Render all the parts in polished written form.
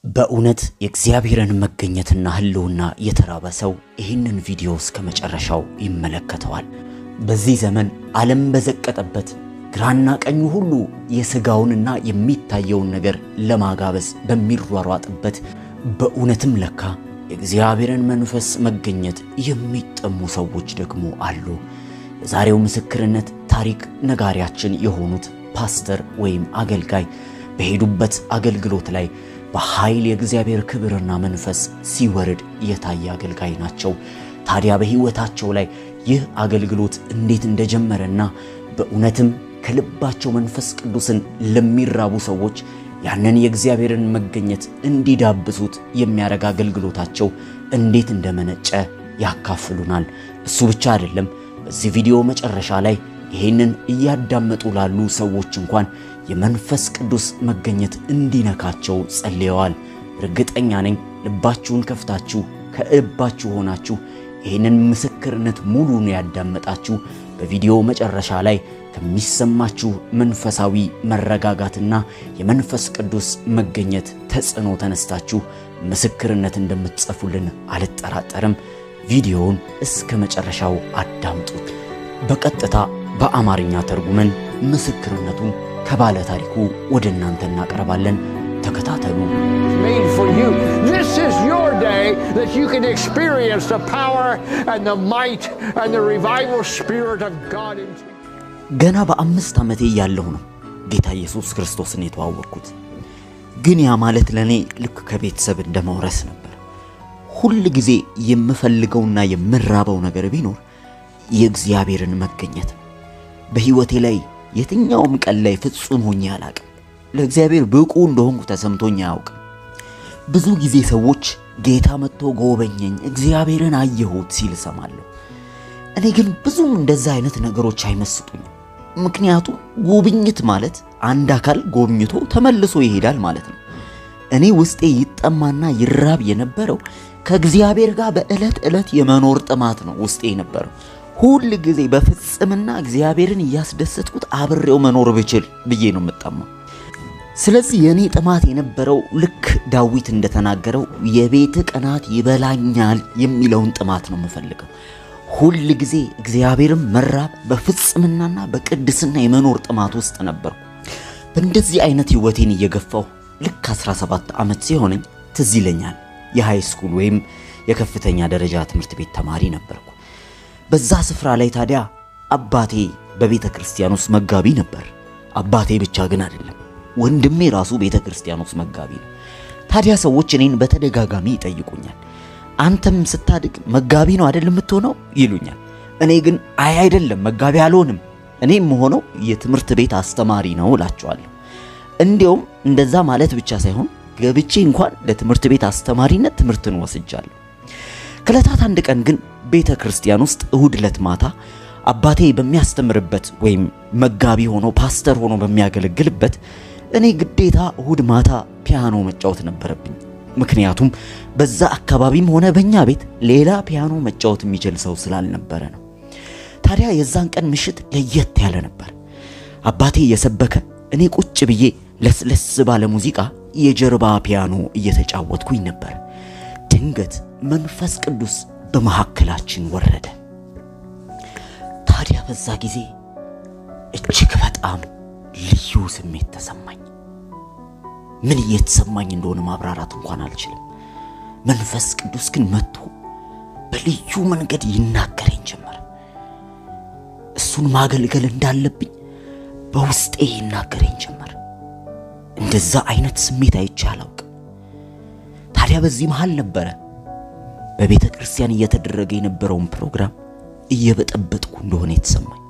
በእውነት የእግዚአብሔርን መገኘትና ህልውና የተራበ ሰው ይህንን ቪዲዮ እስከ መጨረሻው ይመለከተዋል። በዚህ ዘመን ዓለም በዘቀጠበት ግራና ቀኙ ሁሉ የሥጋውንና የሚታየውን ነገር ለማጋበስ በሚሯሯጥበት በእውነትም ለካ የእግዚአብሔርን መንፈስ መገኘት የሚጠሙ ሰዎች ደግሞ አሉ። ዛሬው ምስክርነት ታሪክ ነጋሪያችን የሆኑት ፓስተር ወይም አገልጋይ በሄዱበት አገልግሎት ላይ በኃይል የእግዚአብሔር ክብርና መንፈስ ሲወርድ የታየ አገልጋይ ናቸው። ታዲያ በህይወታቸው ላይ ይህ አገልግሎት እንዴት እንደጀመረና በእውነትም ከልባቸው መንፈስ ቅዱስን ለሚራቡ ሰዎች ያንን የእግዚአብሔርን መገኘት እንዲዳብሱት የሚያረጋ አገልግሎታቸው እንዴት እንደመነጨ ያካፍሉናል። እሱ ብቻ አይደለም፣ በዚህ ቪዲዮ መጨረሻ ላይ ይሄንን እያዳመጡ ላሉ ሰዎች እንኳን የመንፈስ ቅዱስ መገኘት እንዲነካቸው ጸልየዋል። እርግጠኛ ነኝ ልባችሁን ከፍታችሁ ከልባችሁ ሆናችሁ ይሄንን ምስክርነት ሙሉን ያዳመጣችሁ በቪዲዮ መጨረሻ ላይ ከሚሰማችሁ መንፈሳዊ መረጋጋትና የመንፈስ ቅዱስ መገኘት ተጽዕኖ ተነስታችሁ ምስክርነት እንደምትጽፉልን አልጠራጠርም። ቪዲዮውን እስከ መጨረሻው አዳምጡት። በቀጥታ በአማርኛ ተርጉመን ምስክርነቱን ከባለ ታሪኩ ወደ እናንተ እናቀርባለን። ተከታተሉ። This is your day that you can experience the power and the might and the revival spirit of God in you. ገና በ5 ዓመቴ ያለሁ ነው ጌታ ኢየሱስ ክርስቶስን የተዋወቅኩት። ግን ያ ማለት ለኔ ልክ ከቤተሰብ እንደመውረስ ነበር። ሁሉ ጊዜ የምፈልገውና የምራበው ነገር ቢኖር የእግዚአብሔርን መገኘት ነው። በህይወቴ ላይ የትኛውም ቀን ላይ ፍጹም ሆኜ አላቅም። ለእግዚአብሔር ብቁ እንደሆንኩ ተሰምቶኝ አያውቅም። ብዙ ጊዜ ሰዎች ጌታ መጥቶ ጎበኘኝ፣ እግዚአብሔርን አየሁት ሲል ሰማለሁ። እኔ ግን ብዙም እንደዛ አይነት ነገሮች አይመስጡኝም። ምክንያቱም ጉብኝት ማለት አንድ አካል ጎብኝቶ ተመልሶ ይሄዳል ማለት ነው። እኔ ውስጤ ይጠማና ይራብ የነበረው ከእግዚአብሔር ጋር በእለት እለት የመኖር ጥማት ነው ውስጤ የነበረው። ሁሉ ጊዜ በፍጽምና እግዚአብሔርን ያስደሰትኩት አብሬው መኖር ብችል ብዬ ነው መጣማው። ስለዚህ የኔ ጥማት የነበረው ልክ ዳዊት እንደተናገረው የቤት ቀናት ይበላኛል የሚለውን ጥማት ነው የምፈልገው። ሁሉ ጊዜ እግዚአብሔርን መራብ በፍጽምናና በቅድስና የመኖር ጥማት ውስጥ ነበርኩ። በእንደዚህ አይነት ህይወቴን እየገፋው ልክ 17 ዓመት ሲሆነኝ ትዝ ይለኛል የሃይ ስኩል ወይም የከፍተኛ ደረጃ ትምህርት ቤት ተማሪ ነበርኩ። በዛ ስፍራ ላይ ታዲያ አባቴ በቤተ ክርስቲያን ውስጥ መጋቢ ነበር። አባቴ ብቻ ግን አይደለም፣ ወንድሜ ራሱ ቤተ ክርስቲያን ውስጥ መጋቢ ነው። ታዲያ ሰዎች እኔን በተደጋጋሚ ይጠይቁኛል፣ አንተም ስታድግ መጋቢ ነው አይደል የምትሆነው ይሉኛል። እኔ ግን አይደለም መጋቢ አልሆንም፣ እኔም ሆነው የትምህርት ቤት አስተማሪ ነው እላቸዋለሁ። እንዲያውም እንደዛ ማለት ብቻ ሳይሆን ገብቼ እንኳን ለትምህርት ቤት አስተማሪነት ትምህርትን ወስጃለሁ። ከለታት አንድ ቀን ግን ቤተ ክርስቲያን ውስጥ እሁድ ዕለት ማታ አባቴ በሚያስተምርበት ወይም መጋቢ ሆኖ ፓስተር ሆኖ በሚያገለግልበት እኔ ግዴታ እሁድ ማታ ፒያኖ መጫወት ነበረብኝ። ምክንያቱም በዛ አካባቢም ሆነ በእኛ ቤት ሌላ ፒያኖ መጫወት የሚችል ሰው ስላልነበረ ነው። ታዲያ የዛን ቀን ምሽት ለየት ያለ ነበር። አባቴ እየሰበከ እኔ ቁጭ ብዬ ለስለስ ባለ ሙዚቃ የጀርባ ፒያኖ እየተጫወትኩኝ ነበር። ድንገት መንፈስ ቅዱስ በመሐከላችን ወረደ። ታዲያ በዛ ጊዜ እጅግ በጣም ልዩ ስሜት ተሰማኝ። ምን እየተሰማኝ እንደሆነ ማብራራት እንኳን አልችልም። መንፈስ ቅዱስ ግን መጥቶ በልዩ መንገድ ይናገረኝ ጀመር። እሱን ማገልገል እንዳለብኝ በውስጤ ይናገረኝ ጀመር። እንደዛ አይነት ስሜት አይቼ አላውቅም። ታዲያ በዚህ መሃል ነበረ በቤተ ክርስቲያን እየተደረገ የነበረውን ፕሮግራም እየበጠበጥኩ እንደሆነ የተሰማኝ።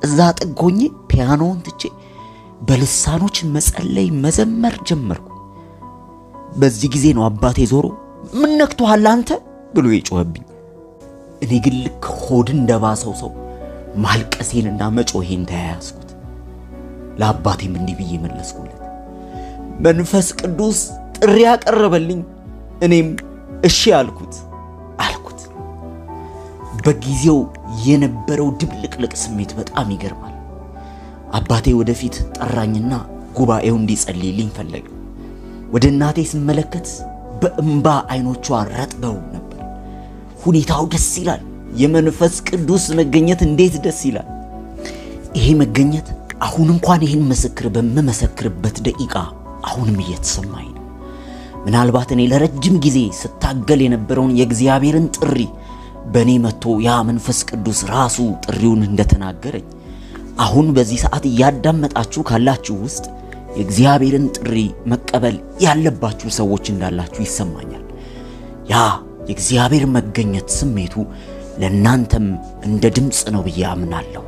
እዛ ጥጎኜ ፒያኖውን ትቼ በልሳኖች መጸለይ መዘመር ጀመርኩ። በዚህ ጊዜ ነው አባቴ ዞሮ ምን ነክቶሃል አንተ ብሎ የጮኸብኝ። እኔ ግን ልክ ሆድ እንደባሰው ሰው ማልቀሴንና መጮሄን ተያያዝኩት። ለአባቴም እንዲህ ብዬ መለስኩለት። መንፈስ ቅዱስ ጥሪ ያቀረበልኝ፣ እኔም እሺ አልኩት። በጊዜው የነበረው ድብልቅልቅ ስሜት በጣም ይገርማል። አባቴ ወደፊት ጠራኝና ጉባኤው እንዲጸልይልኝ ፈለገ። ወደ እናቴ ስመለከት በእንባ አይኖቿ ረጥበው ነበር። ሁኔታው ደስ ይላል። የመንፈስ ቅዱስ መገኘት እንዴት ደስ ይላል! ይሄ መገኘት አሁን እንኳን ይሄን ምስክር በመመሰክርበት ደቂቃ አሁንም እየተሰማኝ ነው። ምናልባት እኔ ለረጅም ጊዜ ስታገል የነበረውን የእግዚአብሔርን ጥሪ በእኔ መጥቶ ያ መንፈስ ቅዱስ ራሱ ጥሪውን እንደተናገረኝ አሁን በዚህ ሰዓት እያዳመጣችሁ ካላችሁ ውስጥ የእግዚአብሔርን ጥሪ መቀበል ያለባችሁ ሰዎች እንዳላችሁ ይሰማኛል። ያ የእግዚአብሔር መገኘት ስሜቱ ለእናንተም እንደ ድምፅ ነው ብዬ አምናለሁ።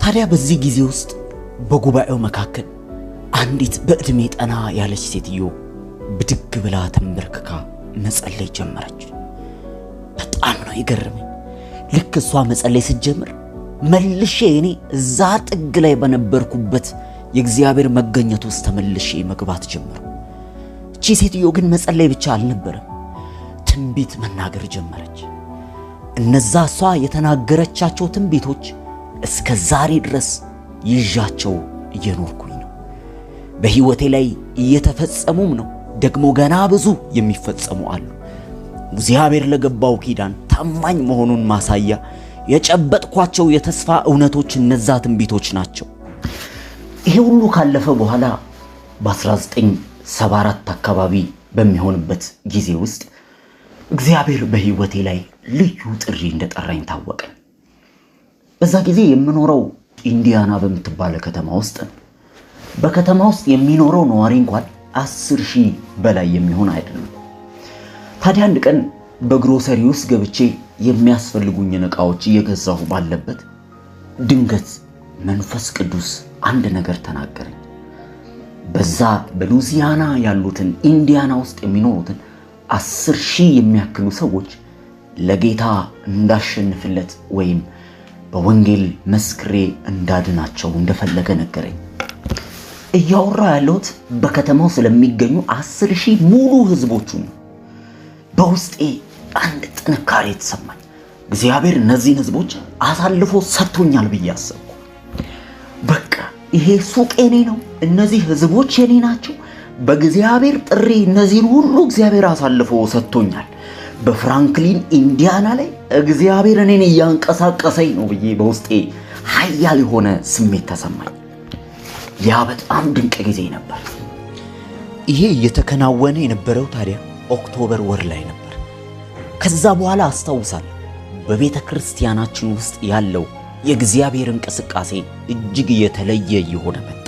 ታዲያ በዚህ ጊዜ ውስጥ በጉባኤው መካከል አንዲት በዕድሜ ጠና ያለች ሴትዮ ብድግ ብላ ተንበርክካ መጸለይ ጀመረች። በጣም ነው የገረመኝ። ልክ እሷ መጸለይ ስትጀምር መልሼ እኔ እዛ ጥግ ላይ በነበርኩበት የእግዚአብሔር መገኘት ውስጥ ተመልሼ መግባት ጀመርኩ። እቺ ሴትዮ ግን መጸለይ ብቻ አልነበረም፣ ትንቢት መናገር ጀመረች። እነዛ እሷ የተናገረቻቸው ትንቢቶች እስከ ዛሬ ድረስ ይዣቸው እየኖርኩኝ ነው። በሕይወቴ ላይ እየተፈጸሙም ነው። ደግሞ ገና ብዙ የሚፈጸሙ አሉ። እግዚአብሔር ለገባው ኪዳን ታማኝ መሆኑን ማሳያ የጨበጥኳቸው የተስፋ እውነቶች እነዛ ትንቢቶች ናቸው። ይሄ ሁሉ ካለፈ በኋላ በ1974 አካባቢ በሚሆንበት ጊዜ ውስጥ እግዚአብሔር በሕይወቴ ላይ ልዩ ጥሪ እንደጠራኝ ታወቀ። በዛ ጊዜ የምኖረው ኢንዲያና በምትባለ ከተማ ውስጥ ነው። በከተማ ውስጥ የሚኖረው ነዋሪ እንኳን 10,000 በላይ የሚሆን አይደለም። ታዲያ አንድ ቀን በግሮሰሪ ውስጥ ገብቼ የሚያስፈልጉኝን ዕቃዎች እየገዛሁ ባለበት ድንገት መንፈስ ቅዱስ አንድ ነገር ተናገረኝ። በዛ በሉዚያና ያሉትን ኢንዲያና ውስጥ የሚኖሩትን 10,000 የሚያክሉ ሰዎች ለጌታ እንዳሸንፍለት ወይም በወንጌል መስክሬ እንዳድናቸው እንደፈለገ ነገረኝ። እያወራ ያለሁት በከተማው ስለሚገኙ 10,000 ሙሉ ህዝቦቹ ነው። በውስጤ አንድ ጥንካሬ ተሰማኝ። እግዚአብሔር እነዚህን ህዝቦች አሳልፎ ሰጥቶኛል ብዬ አሰብኩ። በቃ ይሄ ሱቅ የኔ ነው፣ እነዚህ ህዝቦች የኔ ናቸው። በእግዚአብሔር ጥሪ እነዚህን ሁሉ እግዚአብሔር አሳልፎ ሰጥቶኛል። በፍራንክሊን ኢንዲያና ላይ እግዚአብሔር እኔን እያንቀሳቀሰኝ ነው ብዬ በውስጤ ኃያል የሆነ ስሜት ተሰማኝ። ያ በጣም ድንቅ ጊዜ ነበር። ይሄ እየተከናወነ የነበረው ታዲያ ኦክቶበር ወር ላይ ነበር። ከዛ በኋላ አስታውሳለሁ በቤተ ክርስቲያናችን ውስጥ ያለው የእግዚአብሔር እንቅስቃሴ እጅግ የተለየ የሆነ መጣ።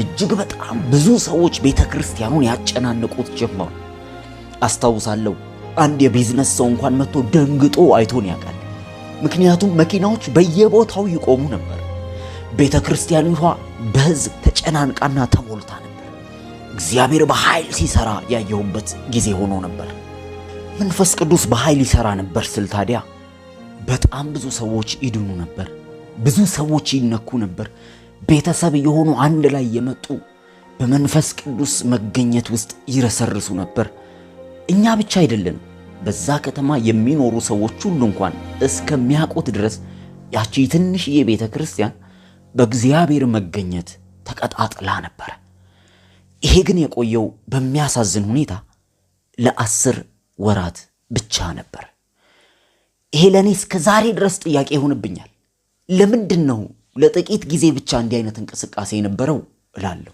እጅግ በጣም ብዙ ሰዎች ቤተ ክርስቲያኑን ያጨናንቁት ጀመሩ። አስታውሳለሁ አንድ የቢዝነስ ሰው እንኳን መጥቶ ደንግጦ አይቶን ያውቃል። ምክንያቱም መኪናዎች በየቦታው ይቆሙ ነበር። ቤተ ክርስቲያኒቷ በሕዝብ ተጨናንቃና ተሞልታ ነበር። እግዚአብሔር በኃይል ሲሰራ ያየሁበት ጊዜ ሆኖ ነበር። መንፈስ ቅዱስ በኃይል ይሰራ ነበር ስል ታዲያ በጣም ብዙ ሰዎች ይድኑ ነበር። ብዙ ሰዎች ይነኩ ነበር። ቤተሰብ የሆኑ አንድ ላይ የመጡ በመንፈስ ቅዱስ መገኘት ውስጥ ይረሰርሱ ነበር። እኛ ብቻ አይደለም፣ በዛ ከተማ የሚኖሩ ሰዎች ሁሉ እንኳን እስከሚያውቁት ድረስ ያቺ ትንሽዬ ቤተ ክርስቲያን በእግዚአብሔር መገኘት ተቀጣጥላ ነበር። ይሄ ግን የቆየው በሚያሳዝን ሁኔታ ለ10 ወራት ብቻ ነበር። ይሄ ለኔ እስከ ዛሬ ድረስ ጥያቄ ይሆንብኛል። ለምንድን ነው ለጥቂት ጊዜ ብቻ እንዲህ አይነት እንቅስቃሴ የነበረው እላለሁ።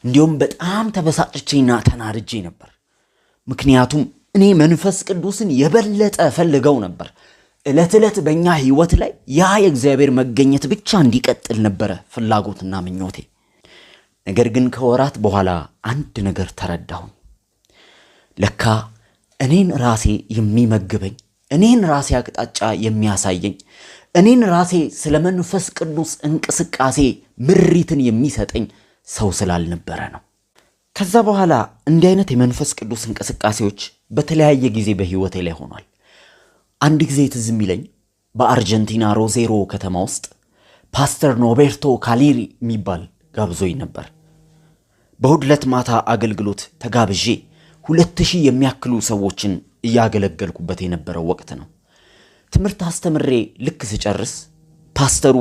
እንዲሁም በጣም ተበሳጭቼና ተናድጄ ነበር። ምክንያቱም እኔ መንፈስ ቅዱስን የበለጠ ፈልገው ነበር። ዕለት ዕለት በእኛ ሕይወት ላይ ያ የእግዚአብሔር መገኘት ብቻ እንዲቀጥል ነበረ ፍላጎትና ምኞቴ። ነገር ግን ከወራት በኋላ አንድ ነገር ተረዳሁኝ። ለካ እኔን ራሴ የሚመግበኝ፣ እኔን ራሴ አቅጣጫ የሚያሳየኝ፣ እኔን ራሴ ስለ መንፈስ ቅዱስ እንቅስቃሴ ምሪትን የሚሰጠኝ ሰው ስላልነበረ ነው። ከዛ በኋላ እንዲህ አይነት የመንፈስ ቅዱስ እንቅስቃሴዎች በተለያየ ጊዜ በሕይወቴ ላይ ሆኗል። አንድ ጊዜ ትዝ የሚለኝ በአርጀንቲና ሮዜሮ ከተማ ውስጥ ፓስተር ኖቤርቶ ካሊሪ የሚባል ጋብዞኝ ነበር። በእሁድ ዕለት ማታ አገልግሎት ተጋብዤ 2000 የሚያክሉ ሰዎችን እያገለገልኩበት የነበረው ወቅት ነው። ትምህርት አስተምሬ ልክ ስጨርስ ፓስተሩ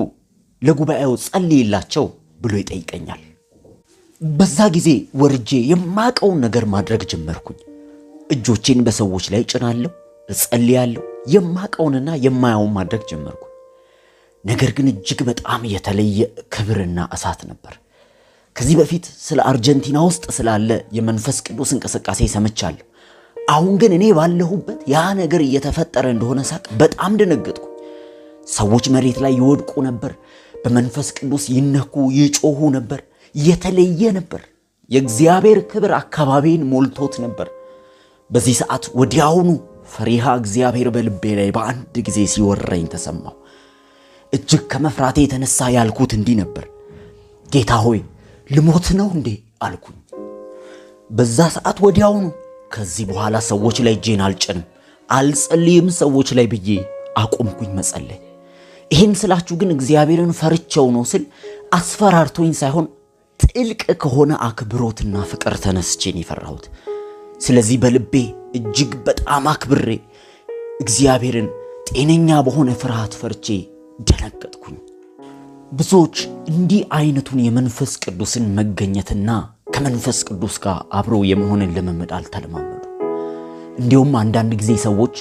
ለጉባኤው ጸልይላቸው ብሎ ይጠይቀኛል። በዛ ጊዜ ወርጄ የማቀውን ነገር ማድረግ ጀመርኩኝ። እጆቼን በሰዎች ላይ ጭናለሁ፣ እጸልያለሁ። የማቀውንና የማያውን ማድረግ ጀመርኩ። ነገር ግን እጅግ በጣም የተለየ ክብርና እሳት ነበር። ከዚህ በፊት ስለ አርጀንቲና ውስጥ ስላለ የመንፈስ ቅዱስ እንቅስቃሴ ሰምቻለሁ። አሁን ግን እኔ ባለሁበት ያ ነገር እየተፈጠረ እንደሆነ ሳቅ በጣም ደነገጥኩ። ሰዎች መሬት ላይ ይወድቁ ነበር፣ በመንፈስ ቅዱስ ይነኩ ይጮሁ ነበር። የተለየ ነበር። የእግዚአብሔር ክብር አካባቢን ሞልቶት ነበር። በዚህ ሰዓት ወዲያውኑ ፈሪሃ እግዚአብሔር በልቤ ላይ በአንድ ጊዜ ሲወረኝ ተሰማው። እጅግ ከመፍራቴ የተነሳ ያልኩት እንዲህ ነበር፣ ጌታ ሆይ ልሞት ነው እንዴ አልኩኝ። በዛ ሰዓት ወዲያውኑ ከዚህ በኋላ ሰዎች ላይ እጄን አልጭንም፣ አልጸልይም ሰዎች ላይ ብዬ አቆምኩኝ መጸለይ። ይህን ስላችሁ ግን እግዚአብሔርን ፈርቼው ነው ስል አስፈራርቶኝ ሳይሆን ጥልቅ ከሆነ አክብሮትና ፍቅር ተነስቼን ይፈራሁት። ስለዚህ በልቤ እጅግ በጣም አክብሬ እግዚአብሔርን ጤነኛ በሆነ ፍርሃት ፈርቼ ደነገጥኩኝ። ብዙዎች እንዲህ አይነቱን የመንፈስ ቅዱስን መገኘትና ከመንፈስ ቅዱስ ጋር አብሮ የመሆንን ልምምድ አልተለማመዱ። እንዲሁም አንዳንድ ጊዜ ሰዎች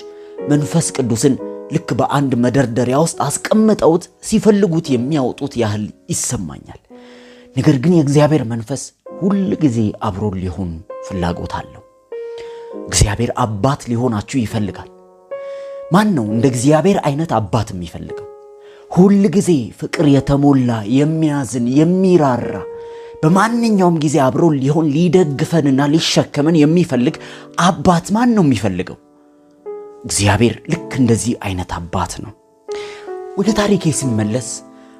መንፈስ ቅዱስን ልክ በአንድ መደርደሪያ ውስጥ አስቀምጠውት ሲፈልጉት የሚያወጡት ያህል ይሰማኛል። ነገር ግን የእግዚአብሔር መንፈስ ሁል ጊዜ አብሮ ሊሆን ፍላጎት አለው። እግዚአብሔር አባት ሊሆናችሁ ይፈልጋል። ማን ነው እንደ እግዚአብሔር አይነት አባት የሚፈልገው? ሁል ጊዜ ፍቅር የተሞላ የሚያዝን የሚራራ በማንኛውም ጊዜ አብሮ ሊሆን ሊደግፈንና ሊሸከመን የሚፈልግ አባት ማን ነው የሚፈልገው? እግዚአብሔር ልክ እንደዚህ አይነት አባት ነው። ወደ ታሪኬ ስመለስ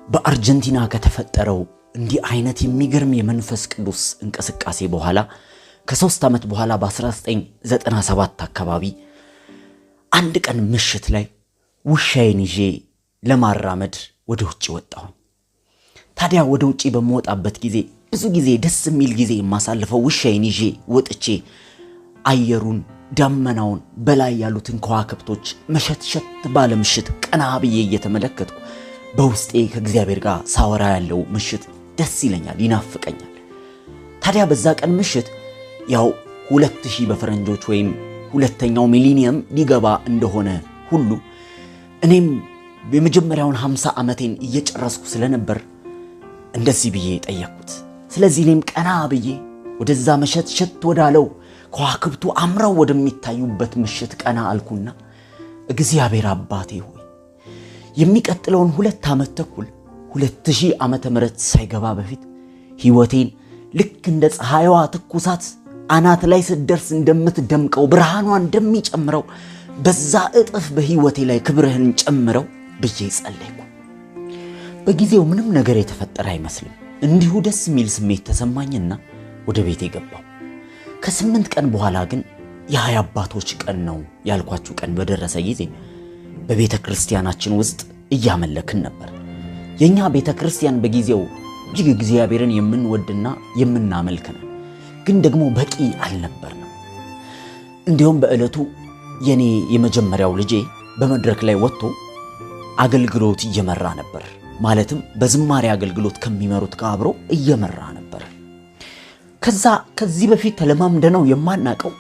በአርጀንቲና ከተፈጠረው እንዲህ አይነት የሚገርም የመንፈስ ቅዱስ እንቅስቃሴ በኋላ ከ3 ዓመት በኋላ በ1997 አካባቢ አንድ ቀን ምሽት ላይ ውሻዬን ይዤ ለማራመድ ወደ ውጪ ወጣሁ። ታዲያ ወደ ውጪ በመውጣበት ጊዜ ብዙ ጊዜ ደስ የሚል ጊዜ የማሳልፈው ውሻዬን ይዤ ወጥቼ አየሩን ደመናውን በላይ ያሉትን ከዋክብቶች መሸትሸት ባለ ምሽት ቀና ብዬ እየተመለከትኩ በውስጤ ከእግዚአብሔር ጋር ሳወራ ያለው ምሽት ደስ ይለኛል፣ ይናፍቀኛል። ታዲያ በዛ ቀን ምሽት ያው 2000 በፈረንጆች ወይም ሁለተኛው ሚሊኒየም ሊገባ እንደሆነ ሁሉ እኔም በመጀመሪያውን 50 ዓመቴን እየጨረስኩ ስለነበር እንደዚህ ብዬ ጠየቅኩት። ስለዚህ እኔም ቀና ብዬ ወደዛ መሸትሸት ወዳለው ከዋክብቱ አምረው ወደሚታዩበት ምሽት ቀና አልኩና እግዚአብሔር አባቴ ሆይ የሚቀጥለውን 2 ዓመት ተኩል 2000 ዓመተ ምህረት ሳይገባ በፊት ሕይወቴን ልክ እንደ ፀሐይዋ ትኩሳት አናት ላይ ስደርስ እንደምትደምቀው ብርሃኗ እንደሚጨምረው በዛ እጥፍ በሕይወቴ ላይ ክብርህን ጨምረው ብዬ ጸለይኩ። በጊዜው ምንም ነገር የተፈጠረ አይመስልም። እንዲሁ ደስ የሚል ስሜት ተሰማኝና ወደ ቤቴ ገባሁ። ከ8 ቀን በኋላ ግን የሃያ አባቶች ቀን ነው ያልኳችሁ ቀን በደረሰ ጊዜ በቤተ ክርስቲያናችን ውስጥ እያመለክን ነበር። የኛ ቤተ ክርስቲያን በጊዜው እጅግ እግዚአብሔርን የምንወድና የምናመልክ ነው፣ ግን ደግሞ በቂ አልነበርንም። እንዲሁም በእለቱ የኔ የመጀመሪያው ልጄ በመድረክ ላይ ወጥቶ አገልግሎት እየመራ ነበር። ማለትም በዝማሬ አገልግሎት ከሚመሩት ጋር አብሮ እየመራ ነበር። ከዚህ በፊት ተለማምደነው የማናቀው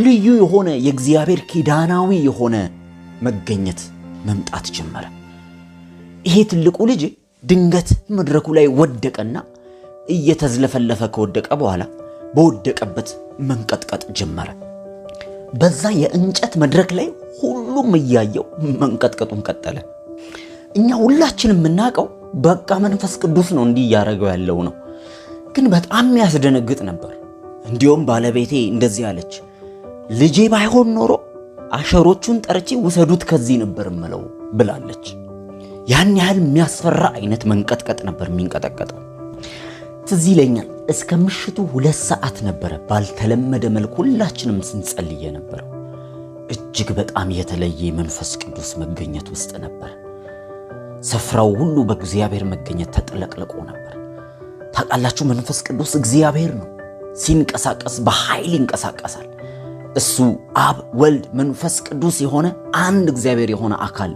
ልዩ የሆነ የእግዚአብሔር ኪዳናዊ የሆነ መገኘት መምጣት ጀመረ። ይሄ ትልቁ ልጅ ድንገት መድረኩ ላይ ወደቀና እየተዝለፈለፈ ከወደቀ በኋላ በወደቀበት መንቀጥቀጥ ጀመረ። በዛ የእንጨት መድረክ ላይ ሁሉም እያየው መንቀጥቀጡን ቀጠለ። እኛ ሁላችንም የምናቀው በቃ መንፈስ ቅዱስ ነው እንዲህ ያደረገው ያለው ነው፣ ግን በጣም ያስደነግጥ ነበር። እንዲሁም ባለቤቴ እንደዚህ አለች፣ ልጄ ባይሆን ኖሮ አሸሮቹን ጠርቼ ውሰዱት ከዚህ ነበር ምለው ብላለች። ያን ያህል የሚያስፈራ አይነት መንቀጥቀጥ ነበር የሚንቀጠቀጠው። ትዝ ይለኛል እስከ ምሽቱ 2 ሰዓት ነበር ባልተለመደ መልኩ ሁላችንም ስንጸልይ ነበር። እጅግ በጣም የተለየ መንፈስ ቅዱስ መገኘት ውስጥ ነበር። ስፍራው ሁሉ በእግዚአብሔር መገኘት ተጥለቅልቆ ነበር። ታውቃላችሁ መንፈስ ቅዱስ እግዚአብሔር ነው። ሲንቀሳቀስ በኃይል ይንቀሳቀሳል። እሱ አብ ወልድ መንፈስ ቅዱስ የሆነ አንድ እግዚአብሔር የሆነ አካል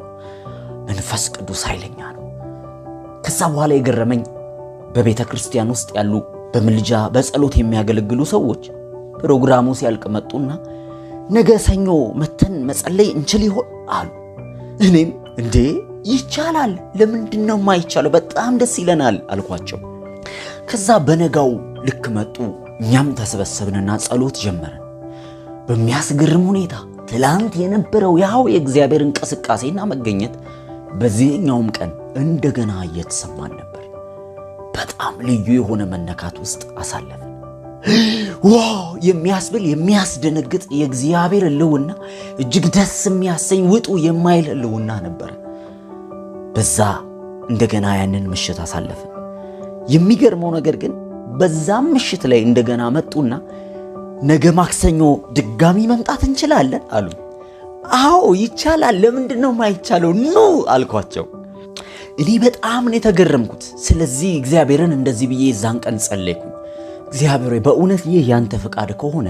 መንፈስ ቅዱስ ኃይለኛ ነው። ከዛ በኋላ የገረመኝ በቤተ ክርስቲያን ውስጥ ያሉ በምልጃ በጸሎት የሚያገለግሉ ሰዎች ፕሮግራሙ ሲያልቅ መጡና ነገ ሰኞ መተን መጸለይ እንችል ይሆን አሉ። እኔም እንዴ ይቻላል፣ ለምንድነው የማይቻለው? በጣም ደስ ይለናል አልኳቸው። ከዛ በነጋው ልክ መጡ። እኛም ተሰበሰብንና ጸሎት ጀመርን። በሚያስገርም ሁኔታ ትላንት የነበረው ያው የእግዚአብሔር እንቅስቃሴና መገኘት በዚህኛውም ቀን እንደገና እየተሰማን ነበር። በጣም ልዩ የሆነ መነካት ውስጥ አሳለፈን። ዋው የሚያስብል የሚያስደነግጥ የእግዚአብሔር ሕልውና እጅግ ደስ የሚያሰኝ ውጡ የማይል ሕልውና ነበር። በዛ እንደገና ያንን ምሽት አሳለፈን። የሚገርመው ነገር ግን በዛም ምሽት ላይ እንደገና መጡና ነገ ማክሰኞ ድጋሚ መምጣት እንችላለን አሉ። አዎ ይቻላል፣ ለምንድነው የማይቻለው? ኑ አልኳቸው። እኔ በጣም ነው የተገረምኩት። ስለዚህ እግዚአብሔርን እንደዚህ ብዬ ዛን ቀን ጸለይኩ። እግዚአብሔር በእውነት ይህ ያንተ ፈቃድ ከሆነ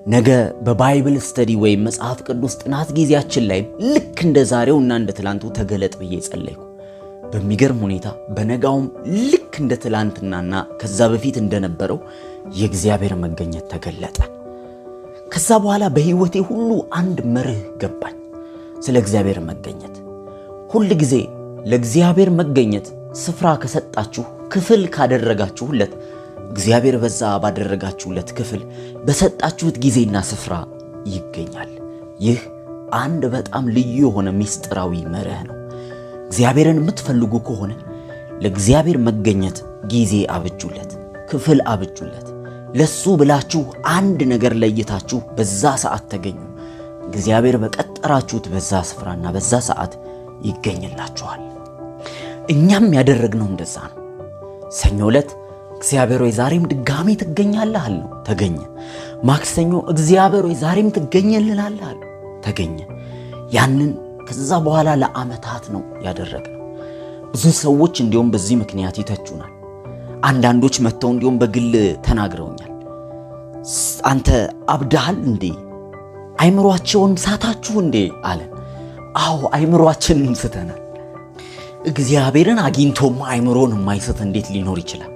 ነገ በባይብል ስተዲ ወይም መጽሐፍ ቅዱስ ጥናት ጊዜያችን ላይ ልክ እንደ ዛሬውና እንደ ትላንቱ ተገለጥ ብዬ ጸለይኩ። በሚገርም ሁኔታ በነጋውም ልክ እንደ ትላንትናና ከዛ በፊት እንደነበረው የእግዚአብሔር መገኘት ተገለጠ። ከዛ በኋላ በህይወቴ ሁሉ አንድ መርህ ገባኝ። ስለ እግዚአብሔር መገኘት ሁሉ ጊዜ ለእግዚአብሔር መገኘት ስፍራ ከሰጣችሁ፣ ክፍል ካደረጋችሁለት፣ እግዚአብሔር በዛ ባደረጋችሁለት ክፍል በሰጣችሁት ጊዜና ስፍራ ይገኛል። ይህ አንድ በጣም ልዩ የሆነ ሚስጥራዊ መርህ ነው። እግዚአብሔርን የምትፈልጉ ከሆነ ለእግዚአብሔር መገኘት ጊዜ አብጁለት፣ ክፍል አብጁለት። ለሱ ብላችሁ አንድ ነገር ለይታችሁ በዛ ሰዓት ተገኙ። እግዚአብሔር በቀጠራችሁት በዛ ስፍራና በዛ ሰዓት ይገኝላችኋል። እኛም ያደረግነው እንደዛ ነው። ሰኞ ዕለት እግዚአብሔር ሆይ ዛሬም ድጋሚ ትገኛለህ አልነው፣ ተገኘ። ማክሰኞ እግዚአብሔር ሆይ ዛሬም ትገኝልናለህ አልነው፣ ተገኘ። ያንን ከዛ በኋላ ለዓመታት ነው ያደረግነው። ብዙ ሰዎች እንዲሁም በዚህ ምክንያት ይተቹናል። አንዳንዶች መተው እንዲሁም በግል ተናግረውኛል። አንተ አብዳሃል እንዴ? አይምሮአቸውን ሳታችሁ እንዴ አለን። አዎ አይምሮአችንን ስተናል። እግዚአብሔርን አግኝቶም አይምሮን የማይስት እንዴት ሊኖር ይችላል?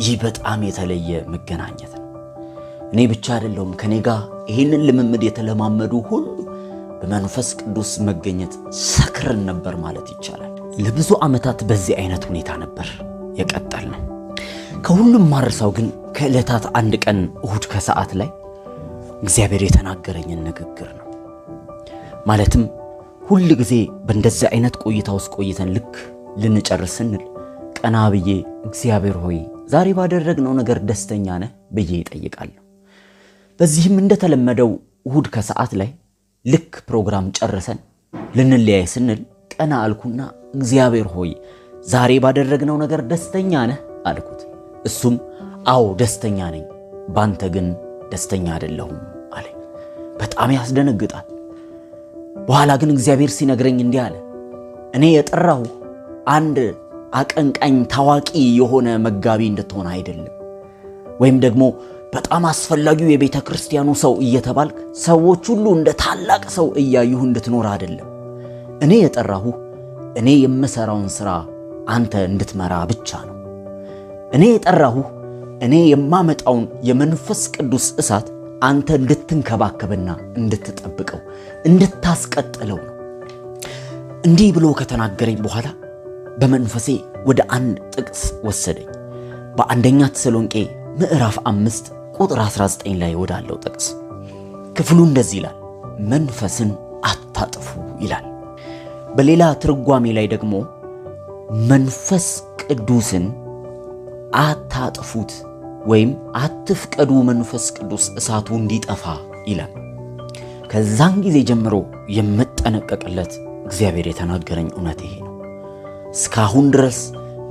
ይህ በጣም የተለየ መገናኘት ነው። እኔ ብቻ አይደለሁም፣ ከኔ ጋር ይህንን ልምምድ የተለማመዱ ሁሉ በመንፈስ ቅዱስ መገኘት ሰክረን ነበር ማለት ይቻላል። ለብዙ ዓመታት በዚህ አይነት ሁኔታ ነበር የቀጠልነው። ከሁሉም ማርሳው ግን ከዕለታት አንድ ቀን እሁድ ከሰዓት ላይ እግዚአብሔር የተናገረኝን ንግግር ነው። ማለትም ሁሉ ጊዜ በእንደዚህ አይነት ቆይታ ውስጥ ቆይተን ልክ ልንጨርስ ስንል ቀና ብዬ እግዚአብሔር ሆይ ዛሬ ባደረግነው ነገር ደስተኛ ነህ ብዬ እጠይቃለሁ። በዚህም እንደተለመደው እሁድ ከሰዓት ላይ ልክ ፕሮግራም ጨርሰን ልንለያይ ስንል ቀና አልኩና እግዚአብሔር ሆይ ዛሬ ባደረግነው ነገር ደስተኛ ነህ አልኩት። እሱም አዎ ደስተኛ ነኝ፣ ባንተ ግን ደስተኛ አይደለሁም አለኝ። በጣም ያስደነግጣል። በኋላ ግን እግዚአብሔር ሲነግረኝ እንዲህ አለ፣ እኔ የጠራሁ አንድ አቀንቃኝ ታዋቂ የሆነ መጋቢ እንድትሆን አይደለም፣ ወይም ደግሞ በጣም አስፈላጊው የቤተ ክርስቲያኑ ሰው እየተባልክ ሰዎች ሁሉ እንደ ታላቅ ሰው እያዩህ እንድትኖር አይደለም። እኔ የጠራሁ እኔ የምሰራውን ሥራ አንተ እንድትመራ ብቻ ነው። እኔ የጠራሁ እኔ የማመጣውን የመንፈስ ቅዱስ እሳት አንተ እንድትንከባከብና እንድትጠብቀው እንድታስቀጥለው ነው። እንዲህ ብሎ ከተናገረኝ በኋላ በመንፈሴ ወደ አንድ ጥቅስ ወሰደኝ። በአንደኛ ተሰሎንቄ ምዕራፍ 5 ቁጥር 19 ላይ ወዳለው ጥቅስ። ክፍሉ እንደዚህ ይላል፣ መንፈስን አታጥፉ ይላል። በሌላ ትርጓሜ ላይ ደግሞ መንፈስ ቅዱስን አታጥፉት ወይም አትፍቀዱ መንፈስ ቅዱስ እሳቱ እንዲጠፋ ይላል። ከዛን ጊዜ ጀምሮ የምጠነቀቅለት እግዚአብሔር የተናገረኝ እውነት ይሄ ነው። እስካሁን ድረስ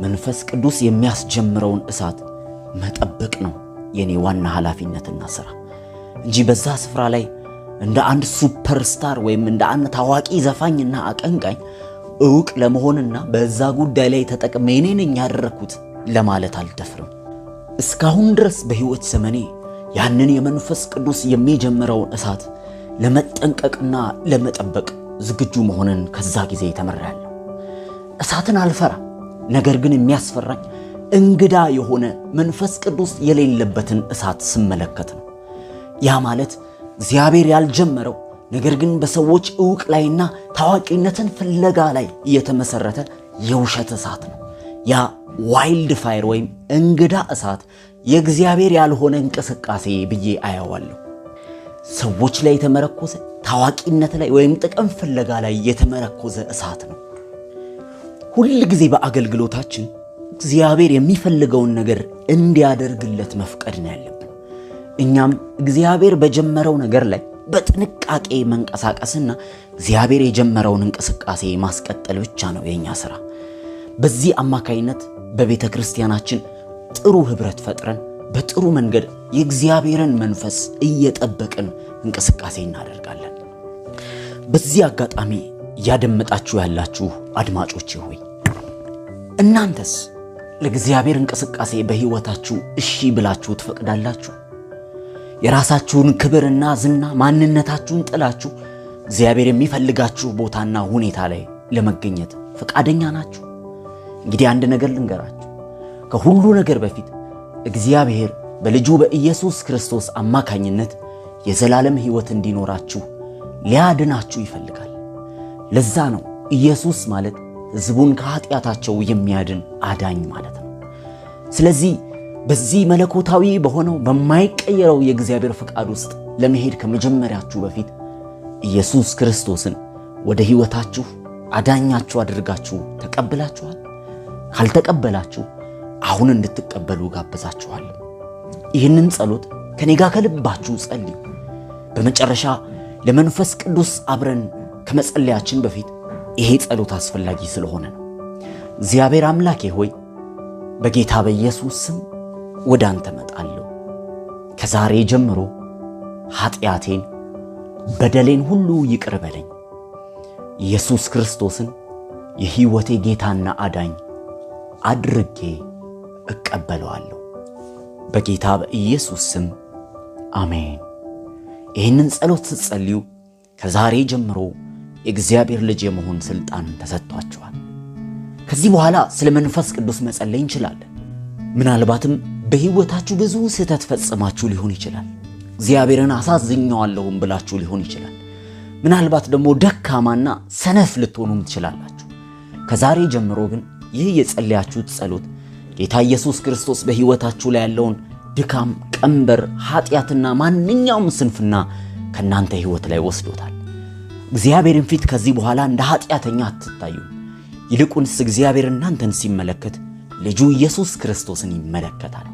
መንፈስ ቅዱስ የሚያስጀምረውን እሳት መጠበቅ ነው የኔ ዋና ኃላፊነትና ሥራ እንጂ በዛ ስፍራ ላይ እንደ አንድ ሱፐርስታር ወይም እንደ አንድ ታዋቂ ዘፋኝና አቀንቃኝ ዕውቅ ለመሆንና በዛ ጉዳይ ላይ ተጠቅሜ እኔ ነኝ ያደረኩት ለማለት አልደፍርም። እስካሁን ድረስ በሕይወት ዘመኔ ያንን የመንፈስ ቅዱስ የሚጀምረውን እሳት ለመጠንቀቅና ለመጠበቅ ዝግጁ መሆንን ከዛ ጊዜ ተመራለሁ። እሳትን አልፈራ፣ ነገር ግን የሚያስፈራኝ እንግዳ የሆነ መንፈስ ቅዱስ የሌለበትን እሳት ስመለከት ነው። ያ ማለት እግዚአብሔር ያልጀመረው ነገር ግን በሰዎች ዕውቅ ላይና ታዋቂነትን ፍለጋ ላይ የተመሰረተ የውሸት እሳት ነው። ያ ዋይልድ ፋየር ወይም እንግዳ እሳት የእግዚአብሔር ያልሆነ እንቅስቃሴ ብዬ አያዋለሁ። ሰዎች ላይ የተመረኮዘ ታዋቂነት ላይ ወይም ጥቅም ፍለጋ ላይ የተመረኮዘ እሳት ነው። ሁል ጊዜ በአገልግሎታችን እግዚአብሔር የሚፈልገውን ነገር እንዲያደርግለት መፍቀድ ነው ያለብን። እኛም እግዚአብሔር በጀመረው ነገር ላይ በጥንቃቄ መንቀሳቀስና እግዚአብሔር የጀመረውን እንቅስቃሴ ማስቀጠል ብቻ ነው የኛ ሥራ። በዚህ አማካይነት በቤተ ክርስቲያናችን ጥሩ ህብረት ፈጥረን በጥሩ መንገድ የእግዚአብሔርን መንፈስ እየጠበቅን እንቅስቃሴ እናደርጋለን። በዚህ አጋጣሚ ያደመጣችሁ ያላችሁ አድማጮቼ ሆይ እናንተስ ለእግዚአብሔር እንቅስቃሴ በህይወታችሁ እሺ ብላችሁ ትፈቅዳላችሁ? የራሳችሁን ክብርና ዝና ማንነታችሁን ጥላችሁ እግዚአብሔር የሚፈልጋችሁ ቦታና ሁኔታ ላይ ለመገኘት ፈቃደኛ ናችሁ? እንግዲህ አንድ ነገር ልንገራችሁ። ከሁሉ ነገር በፊት እግዚአብሔር በልጁ በኢየሱስ ክርስቶስ አማካኝነት የዘላለም ሕይወት እንዲኖራችሁ ሊያድናችሁ ይፈልጋል። ለዛ ነው ኢየሱስ ማለት ሕዝቡን ከኃጢአታቸው የሚያድን አዳኝ ማለት ነው። ስለዚህ በዚህ መለኮታዊ በሆነው በማይቀየረው የእግዚአብሔር ፍቃድ ውስጥ ለመሄድ ከመጀመሪያችሁ በፊት ኢየሱስ ክርስቶስን ወደ ሕይወታችሁ አዳኛችሁ አድርጋችሁ ተቀበላችኋል? ካልተቀበላችሁ አሁን እንድትቀበሉ ጋብዛችኋለሁ። ይህንን ጸሎት ከኔ ጋር ከልባችሁ ጸልዩ። በመጨረሻ ለመንፈስ ቅዱስ አብረን ከመጸለያችን በፊት ይሄ ጸሎት አስፈላጊ ስለሆነ ነው። እግዚአብሔር አምላኬ ሆይ በጌታ በኢየሱስ ስም ወደ አንተ መጣለሁ። ከዛሬ ጀምሮ ኃጢአቴን በደሌን ሁሉ ይቅር በለኝ። ኢየሱስ ክርስቶስን የሕይወቴ ጌታና አዳኝ አድርጌ እቀበለዋለሁ። በጌታ በኢየሱስ ስም አሜን። ይህንን ጸሎት ስትጸልዩ ከዛሬ ጀምሮ የእግዚአብሔር ልጅ የመሆን ሥልጣን ተሰጥቷችኋል። ከዚህ በኋላ ስለ መንፈስ ቅዱስ መጸለይ እንችላለን። ምናልባትም በሕይወታችሁ ብዙ ስህተት ፈጽማችሁ ሊሆን ይችላል። እግዚአብሔርን አሳዝኘዋለሁም ብላችሁ ሊሆን ይችላል። ምናልባት ደግሞ ደካማና ሰነፍ ልትሆኑም ትችላላችሁ። ከዛሬ ጀምሮ ግን ይህ የጸለያችሁት ጸሎት ጌታ ኢየሱስ ክርስቶስ በሕይወታችሁ ላይ ያለውን ድካም፣ ቀንበር፣ ኃጢአትና ማንኛውም ስንፍና ከናንተ ሕይወት ላይ ወስዶታል። እግዚአብሔርን ፊት ከዚህ በኋላ እንደ ኃጢአተኛ አትታዩ። ይልቁንስ እግዚአብሔር እናንተን ሲመለከት ልጁ ኢየሱስ ክርስቶስን ይመለከታል።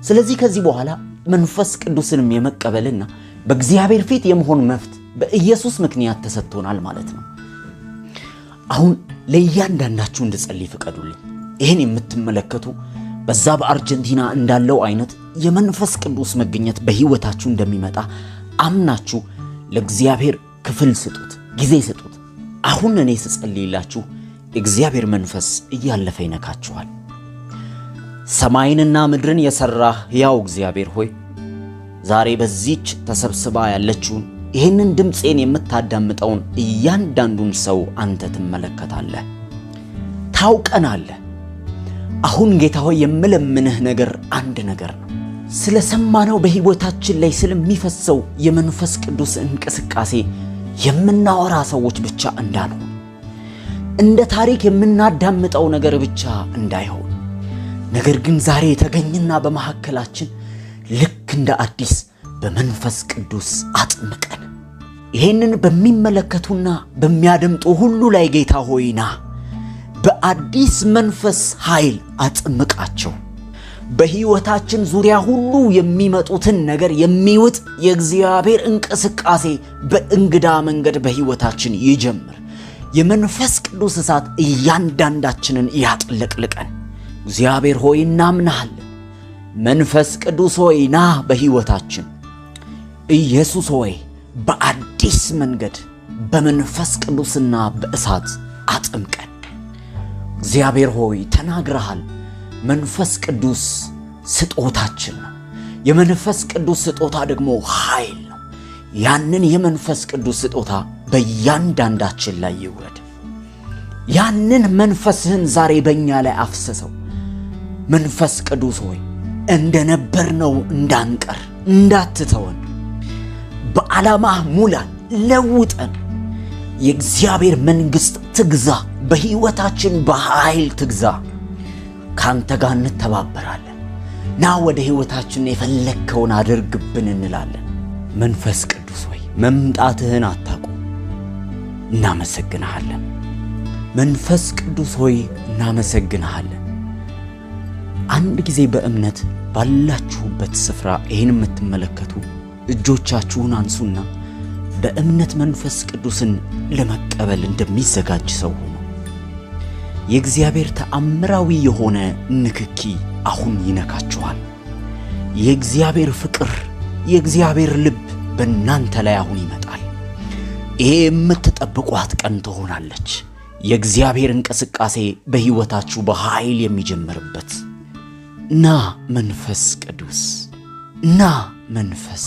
ስለዚህ ከዚህ በኋላ መንፈስ ቅዱስንም የመቀበልና በእግዚአብሔር ፊት የመሆን መፍት በኢየሱስ ምክንያት ተሰጥቶናል ማለት ነው። አሁን ለእያንዳንዳችሁ እንድጸልይ ፍቀዱልኝ። ይህን የምትመለከቱ በዛ በአርጀንቲና እንዳለው አይነት የመንፈስ ቅዱስ መገኘት በሕይወታችሁ እንደሚመጣ አምናችሁ ለእግዚአብሔር ክፍል ስጡት፣ ጊዜ ስጡት። አሁን እኔ ስጸልይላችሁ የእግዚአብሔር መንፈስ እያለፈ ይነካችኋል። ሰማይንና ምድርን የሠራህ ሕያው እግዚአብሔር ሆይ ዛሬ በዚች ተሰብስባ ያለችውን ይህንን ድምፄን የምታዳምጠውን እያንዳንዱን ሰው አንተ ትመለከታለህ፣ ታውቀናለህ። አሁን ጌታ ሆይ የምለምንህ ነገር አንድ ነገር ነው። ስለ ሰማነው በሕይወታችን ላይ ስለሚፈሰው የመንፈስ ቅዱስ እንቅስቃሴ የምናወራ ሰዎች ብቻ እንዳንሆን፣ እንደ ታሪክ የምናዳምጠው ነገር ብቻ እንዳይሆን፣ ነገር ግን ዛሬ የተገኘና በመካከላችን ልክ እንደ አዲስ በመንፈስ ቅዱስ አጥምቀን ይህንን በሚመለከቱና በሚያደምጡ ሁሉ ላይ ጌታ ሆይና በአዲስ መንፈስ ኃይል አጥምቃቸው። በሕይወታችን ዙሪያ ሁሉ የሚመጡትን ነገር የሚውጥ የእግዚአብሔር እንቅስቃሴ በእንግዳ መንገድ በሕይወታችን ይጀምር። የመንፈስ ቅዱስ እሳት እያንዳንዳችንን ያጥለቅልቀን። እግዚአብሔር ሆይ እናምናለን። መንፈስ ቅዱስ ሆይ ና በሕይወታችን። ኢየሱስ ሆይ በአዲስ መንገድ በመንፈስ ቅዱስና በእሳት አጥምቀን። እግዚአብሔር ሆይ ተናግረሃል። መንፈስ ቅዱስ ስጦታችን ነው። የመንፈስ ቅዱስ ስጦታ ደግሞ ኃይል ነው። ያንን የመንፈስ ቅዱስ ስጦታ በእያንዳንዳችን ላይ ይውረድ። ያንን መንፈስህን ዛሬ በእኛ ላይ አፍስሰው። መንፈስ ቅዱስ ሆይ እንደነበርነው እንዳንቀር እንዳትተወን በዓላማ ሙላን ለውጠን የእግዚአብሔር መንግስት ትግዛ በህይወታችን በኃይል ትግዛ ካንተ ጋር እንተባበራለን ና ወደ ህይወታችን የፈለከውን አድርግብን እንላለን መንፈስ ቅዱስ ሆይ መምጣትህን አታቁም እናመሰግንሃለን መንፈስ ቅዱስ ሆይ እናመሰግንሃለን አንድ ጊዜ በእምነት ባላችሁበት ስፍራ ይሄን የምትመለከቱ እጆቻችሁን አንሱና በእምነት መንፈስ ቅዱስን ለመቀበል እንደሚዘጋጅ ሰው ሆኖ የእግዚአብሔር ተአምራዊ የሆነ ንክኪ አሁን ይነካችኋል የእግዚአብሔር ፍቅር የእግዚአብሔር ልብ በእናንተ ላይ አሁን ይመጣል ይሄ የምትጠብቋት ቀን ትሆናለች የእግዚአብሔር እንቅስቃሴ በህይወታችሁ በኃይል የሚጀምርበት ና መንፈስ ቅዱስ ና መንፈስ